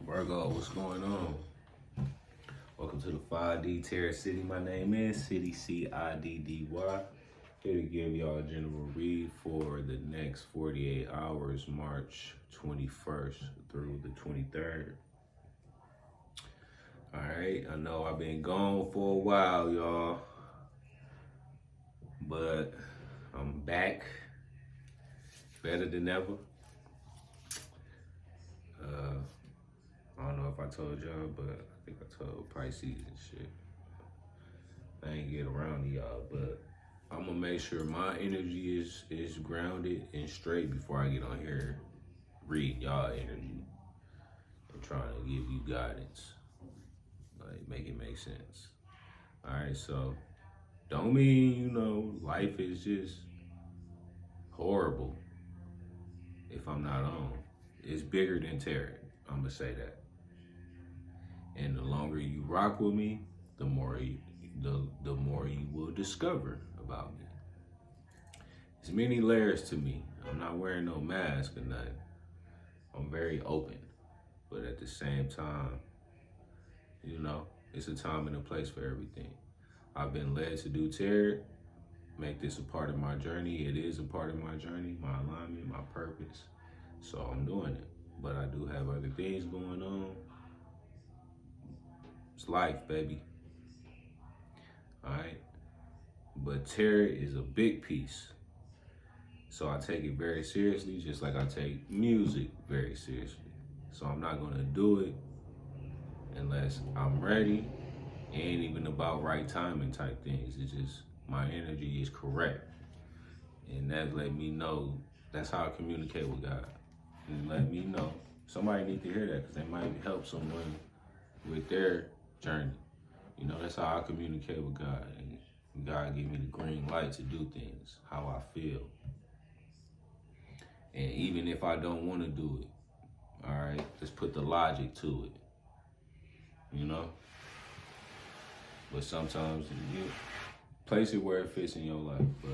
Virgo, what's going on? Welcome to the 5D Terror City. My name is City C-I-D-D-Y. Here to give y'all a general read for the next 48 hours, March 21st through the 23rd. All right, I know I've been gone for a while, y'all, but I'm back better than ever. I don't know if I told y'all, but I think I told Pisces and shit. I ain't get around to y'all, but I'm gonna make sure my energy is grounded and straight before I get on here reading y'all energy and trying to give you guidance. Like, make it make sense. All right, so don't mean, life is just horrible if I'm not on. It's bigger than tarot. I'm gonna say that. And the longer you rock with me, the more you will discover about me. There's many layers to me. I'm not wearing no mask or nothing. I'm very open. But at the same time, it's a time and a place for everything. I've been led to do tarot, make this a part of my journey. It is a part of my journey, my alignment, my purpose. So I'm doing it. But I do have other things going on. It's life, baby. All right? But tarot is a big piece. So I take it very seriously, just like I take music very seriously. So I'm not going to do it unless I'm ready. It ain't even about right timing type things. It's just my energy is correct. And that let me know that's how I communicate with God. And let me know. Somebody need to hear that because they might help someone with their journey. That's how I communicate with God. And God give me the green light to do things, how I feel. And even if I don't want to do it, all right, just put the logic to it. But sometimes you place it where it fits in your life. But,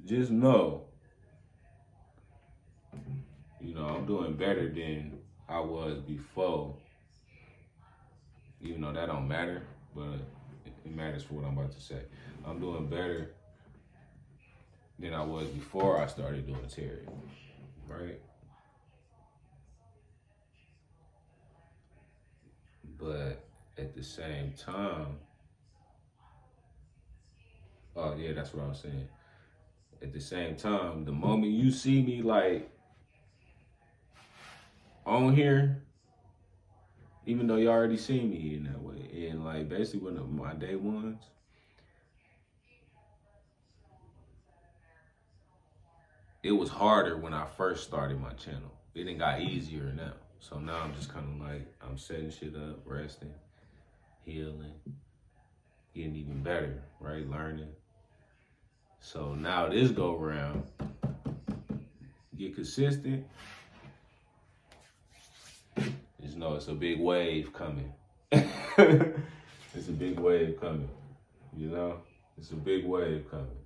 just know, I'm doing better than I was before. Even though that don't matter, but it matters for what I'm about to say. I'm doing better than I was before I started doing tarot, right? But at the same time, oh yeah, that's what I was saying. At the same time, the moment you see me like on here, even though you already seen me in that way, and like basically one of my day ones, it was harder when I first started my channel. It done got easier now. So now I'm just kind of like, I'm setting shit up, resting, healing, getting even better, right? Learning. So now this go around, get consistent. Just know it's a big wave coming. It's a big wave coming, It's a big wave coming.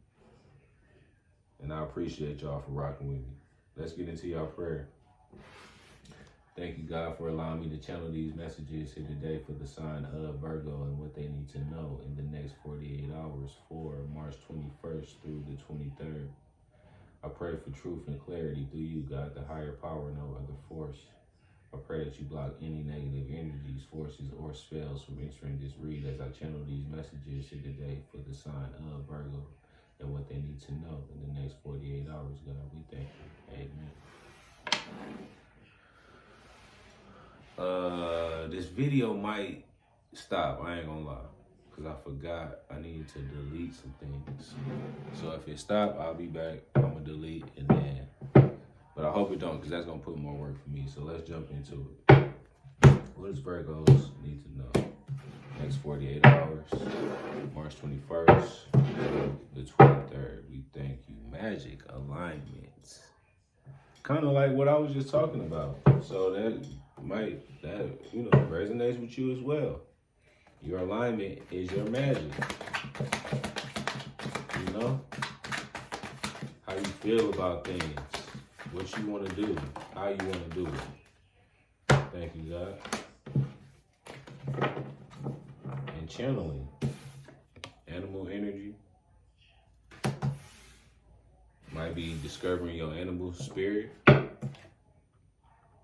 And I appreciate y'all for rocking with me. Let's get into y'all prayer. Thank you, God, for allowing me to channel these messages here today for the sign of Virgo and what they need to know in the next 48 hours for March 21st through the 23rd. I pray for truth and clarity through you, God, the higher power, no other force. I pray that you block any negative energies, forces, or spells from entering this read as I channel these messages here today for the sign of Virgo and what they need to know in the next 48 hours, God. We thank you. Amen. This video might stop, I ain't gonna lie, because I forgot I needed to delete some things. So if it stop, I'll be back. I'm gonna delete and then, but I hope it don't, because that's gonna put more work for me. So let's jump into it. What does Virgos need to know? Next 48 hours, March 21st, the 23rd. We thank you. Magic alignments. Kind of like what I was just talking about. So that resonates with you as well. Your alignment is your magic. How you feel about things. what you want to do, how you want to do it. Thank you, God. And channeling animal energy might be discovering your animal spirit,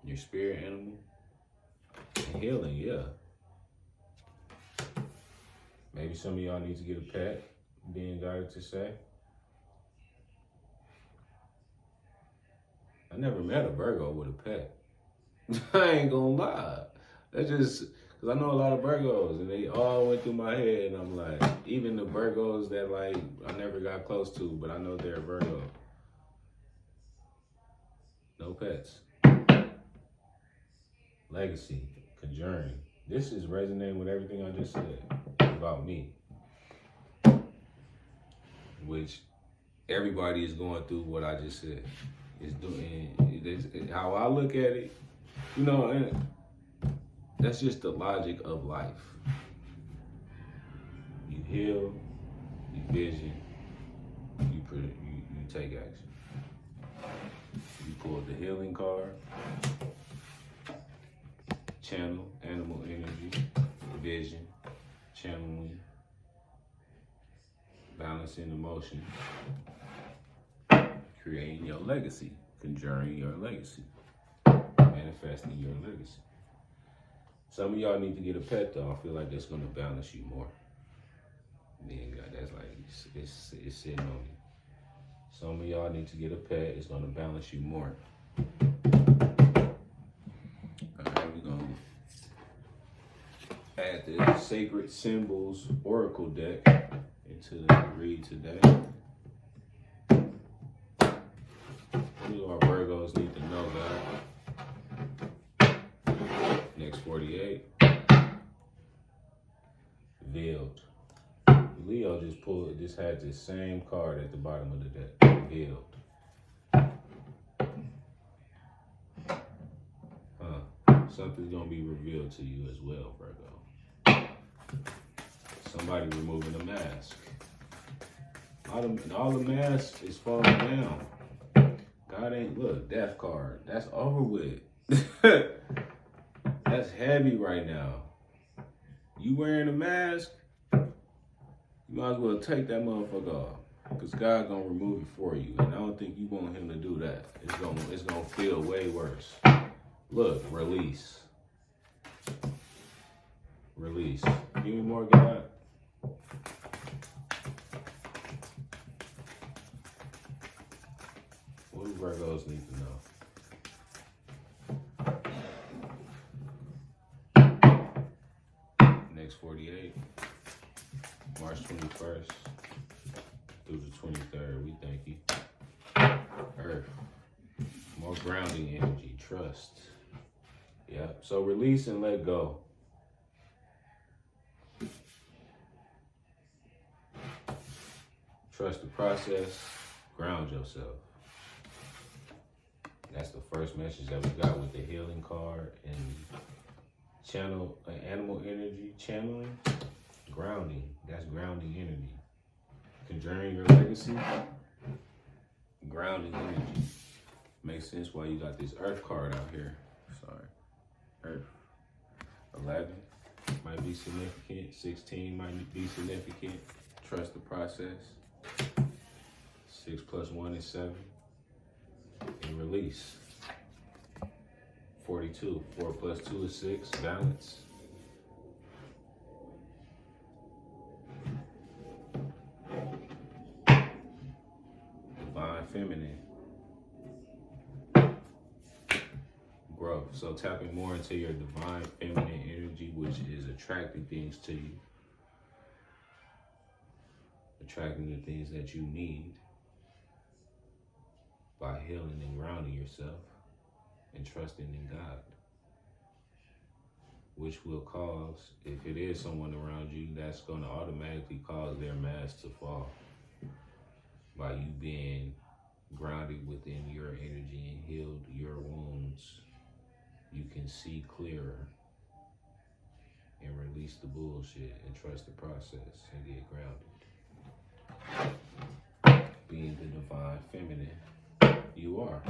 your spirit animal, and healing, yeah. Maybe some of y'all need to get a pet, being guided to say. I never met a Virgo with a pet. I ain't gonna lie. That's just, because I know a lot of Virgos, and they all went through my head, and I'm like, even the Virgos that like I never got close to, but I know they're Virgo. No pets. Legacy, conjuring. This is resonating with everything I just said about me. Which everybody is going through what I just said. Is doing how I look at it, you know, and that's just the logic of life. You heal, you vision, you take action. You pull the healing card, channel, animal energy, vision, channeling, balancing emotion, creating your legacy, conjuring your legacy, manifesting your legacy. Some of y'all need to get a pet though. I feel like that's gonna balance you more. Then God, that's like it's sitting on you. Some of y'all need to get a pet. It's gonna balance you more. All right, we're gonna add the Sacred Symbols Oracle deck into the read today. What do our Virgos need to know, God? Next 48. Veiled. Leo just had the same card at the bottom of the deck. Veiled. Something's gonna be revealed to you as well, Virgo. Somebody removing a mask. All the masks is falling down. God ain't, look, death card. That's over with. That's heavy right now. You wearing a mask, you might as well take that motherfucker off. Because God gonna remove it for you. And I don't think you want him to do that. It's gonna feel way worse. Look, release. Release. Give me more, God. What do Virgos need to know? Next 48, March 21st through the 23rd, we thank you. Earth, more grounding energy, trust. Yeah, so release and let go. Trust the process, ground yourself. That's the first message that we got with the healing card and channel animal energy, channeling, grounding. That's grounding energy. Conjuring your legacy, grounding energy. Makes sense why you got this Earth card out here. Sorry. Earth. 11 might be significant. 16 might be significant. Trust the process. 6 + 1 is 7. And release. 42. 4 + 2 is 6. Balance. Divine feminine. Growth. So tapping more into your divine feminine energy, which is attracting things to you. Attracting the things that you need. By healing and grounding yourself and trusting in God, which will cause, if it is someone around you, that's going to automatically cause their mask to fall by you being grounded within your energy and healed your wounds. You can see clearer and release the bullshit and trust the process and get grounded. Being the divine feminine you are.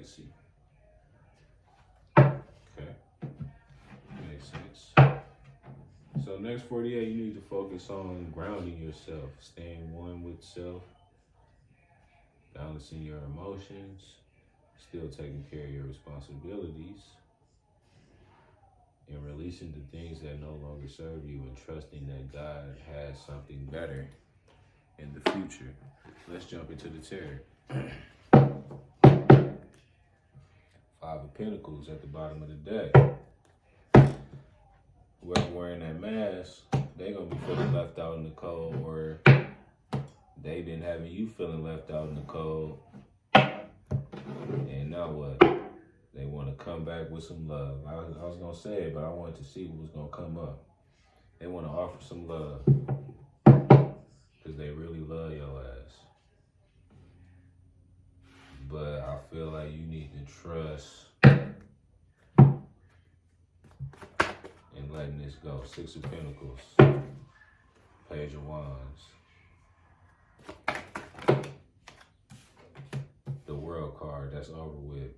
legacy. Okay, makes sense. So next 48, you need to focus on grounding yourself, staying one with self, balancing your emotions, still taking care of your responsibilities, and releasing the things that no longer serve you and trusting that God has something better in the future. Let's jump into the tarot. Five of Pentacles at the bottom of the deck. Whoever wearing that mask, they gonna be feeling left out in the cold, or they been having you feeling left out in the cold. And now what? They want to come back with some love. I was gonna say it, but I wanted to see what was gonna come up. They want to offer some love because they really love your ass. But I feel like you need to trust in letting this go. Six of Pentacles, Page of Wands, the World card, that's over with.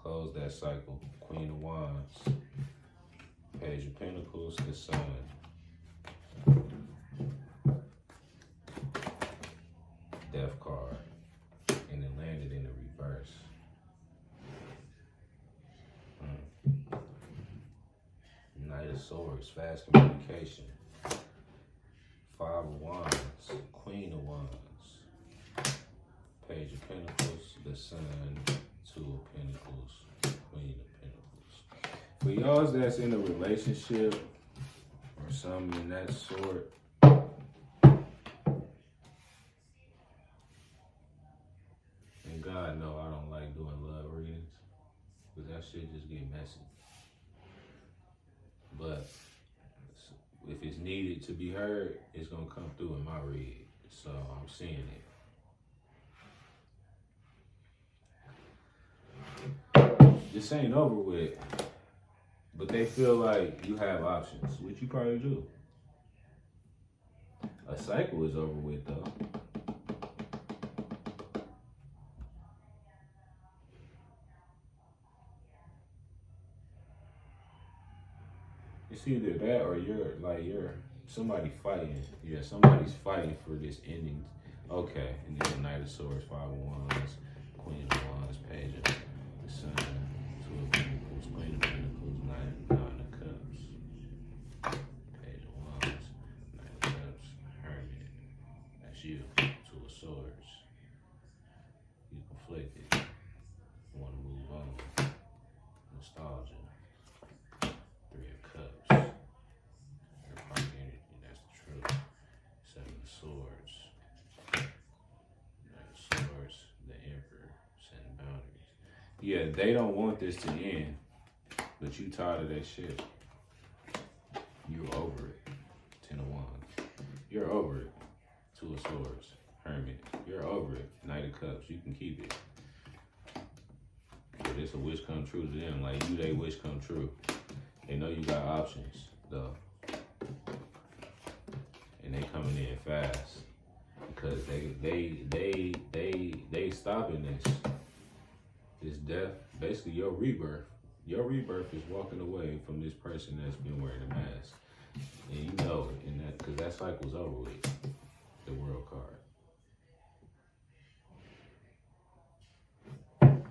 Close that cycle. Queen of Wands, Page of Pentacles, the Sun. Death card, and it landed in the reverse. Knight of Swords, fast communication. Five of Wands, Queen of Wands, Page of Pentacles, the Sun, Two of Pentacles, Queen of Pentacles. For y'all that's in a relationship or something in that sort, and God know I don't like doing love readings, because that shit just get messy. But if it's needed to be heard, it's gonna come through in my read. So I'm seeing it. This ain't over with, but they feel like you have options, which you probably do. A cycle is over with though. It's either that or you're somebody fighting. Yeah, somebody's fighting for this ending. Okay, and then the Knight of Swords, Five of Wands, Queen of Wands, Page of the Sun, Two of Pentacles, Queen of Pentacles, Nine of Cups, Page of Wands, Nine of Cups, Hermit. That's you. Two of Swords. You conflicted. You want to move on. Nostalgia. Three of Cups. Earthquake energy, that's the truth. Seven of Swords. Nine of Swords, the Emperor, setting boundaries. Yeah, they don't want this to end, but you tired of that shit. You're over it. Ten of Wands. You're over it. Two of Swords. Hermit. You're over it. Knight of Cups. You can keep it. But it's a wish come true to them. Like you, they wish come true. They know you got options, though. And they coming in fast. Because they stopping this death. Basically your rebirth. Your rebirth is walking away from this person that's been wearing a mask. And you know it, and that because that cycle's over with. The World card.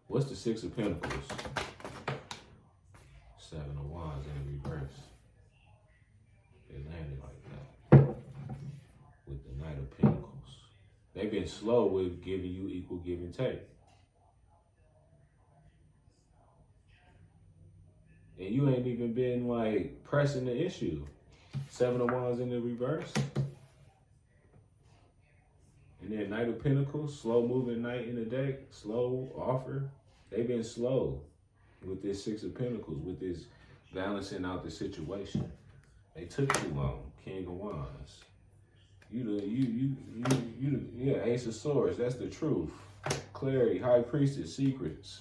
What's the Six of Pentacles? Seven of Wands in reverse. They landed like that. With the Knight of Pentacles. They've been slow with giving you equal give and take. And you ain't even been like pressing the issue. Seven of Wands in the reverse. And then Knight of Pentacles, slow moving knight in the deck, slow offer. They've been slow with this Six of Pentacles, with this balancing out the situation. They took too long. King of Wands. Yeah, Ace of Swords, that's the truth. Clarity, High Priestess, secrets.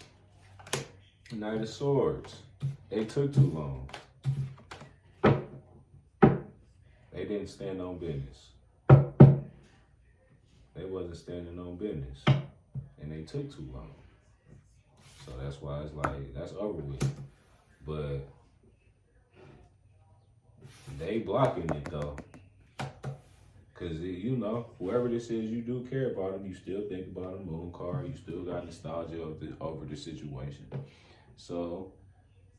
Knight of Swords. They took too long. They didn't stand on business. They wasn't standing on business. And they took too long. So that's why it's like, that's over with. But they blocking it though. Cause you know, whoever this is, you do care about them. You still think about a moon card. You still got nostalgia over the situation. So,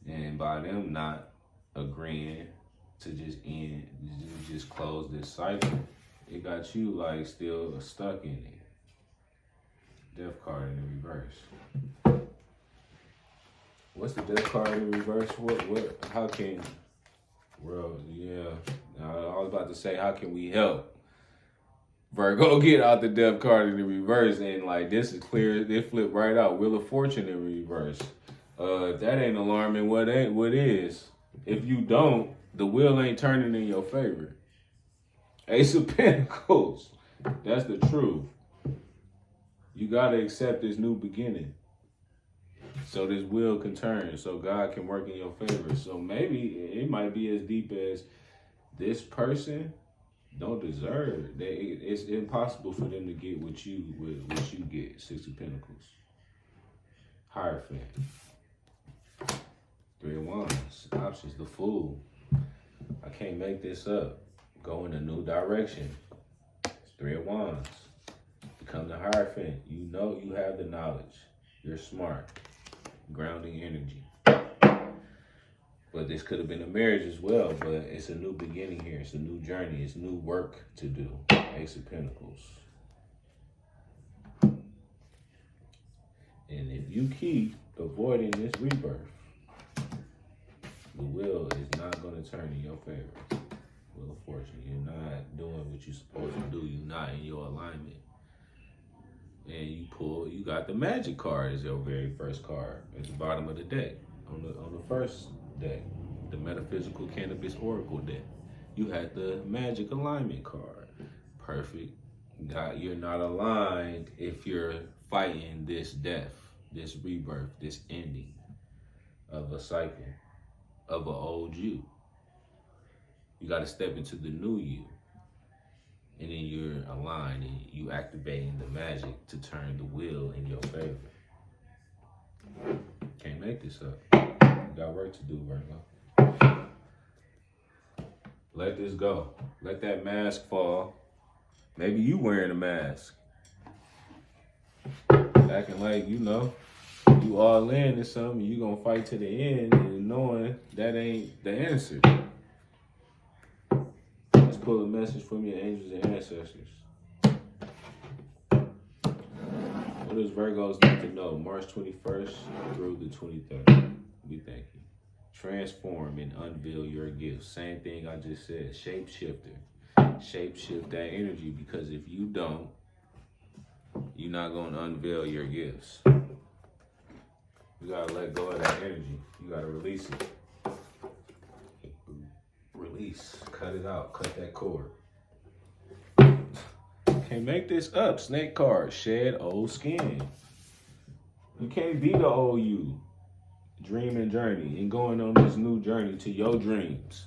and by them not agreeing to just close this cycle, it got you like still stuck in it. Death card in the reverse. What's the death card in the reverse? How can, bro, yeah. I was about to say, how can we help Virgo get out the death card in the reverse? And like, this is clear, they flip right out. Wheel of Fortune in reverse. If that ain't alarming, what is? If you don't, the wheel ain't turning in your favor. Ace of Pentacles. That's the truth. You gotta accept this new beginning, so this wheel can turn, so God can work in your favor. So maybe it might be as deep as this person don't deserve. It's impossible for them to get what you get. Six of Pentacles. Hierophant. Three of Wands. Options. The Fool. I can't make this up. Go in a new direction. It's Three of Wands. Become the Hierophant. You know you have the knowledge. You're smart. Grounding energy. But this could have been a marriage as well, but it's a new beginning here. It's a new journey. It's new work to do. Ace of Pentacles. And if you keep avoiding this rebirth, the wheel is not going to turn in your favor. Wheel of Fortune. You're not doing what you're supposed to do. You're not in your alignment. And you got the Magic card as your very first card at the bottom of the deck. On the first deck, the Metaphysical Cannabis Oracle deck, you had the Magic alignment card. Perfect. You're not aligned if you're fighting this death, this rebirth, this ending of a cycle, of an old you. You got to step into the new you. And then you're aligned and you activating the magic to turn the wheel in your favor. Can't make this up. You got work to do, Virgo. Let this go. Let that mask fall. Maybe you wearing a mask. Acting like, you know, you all in or something, you gonna fight to the end and knowing that ain't the answer. Let's pull a message from your angels and ancestors. What does Virgos need to know? March 21st through the 23rd. We thank you. Transform and unveil your gifts. Same thing I just said. Shapeshifter. Shapeshift that energy, because if you don't, you're not going to unveil your gifts. You got to let go of that energy. You got to release it. Release. Cut it out. Cut that cord. Can't make this up. Snake card. Shed old skin. You can't be the old you. Dream and journey. And going on this new journey to your dreams.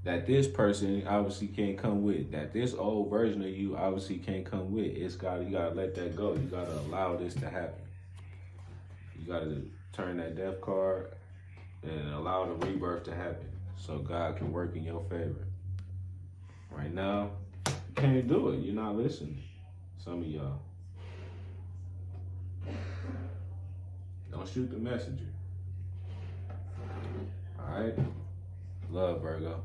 That this person obviously can't come with. That this old version of you obviously can't come with. You gotta let that go. You gotta allow this to happen. You gotta turn that death card and allow the rebirth to happen so God can work in your favor. Right now, you can't do it. You're not listening. Some of y'all. Don't shoot the messenger. All right? Love, Virgo.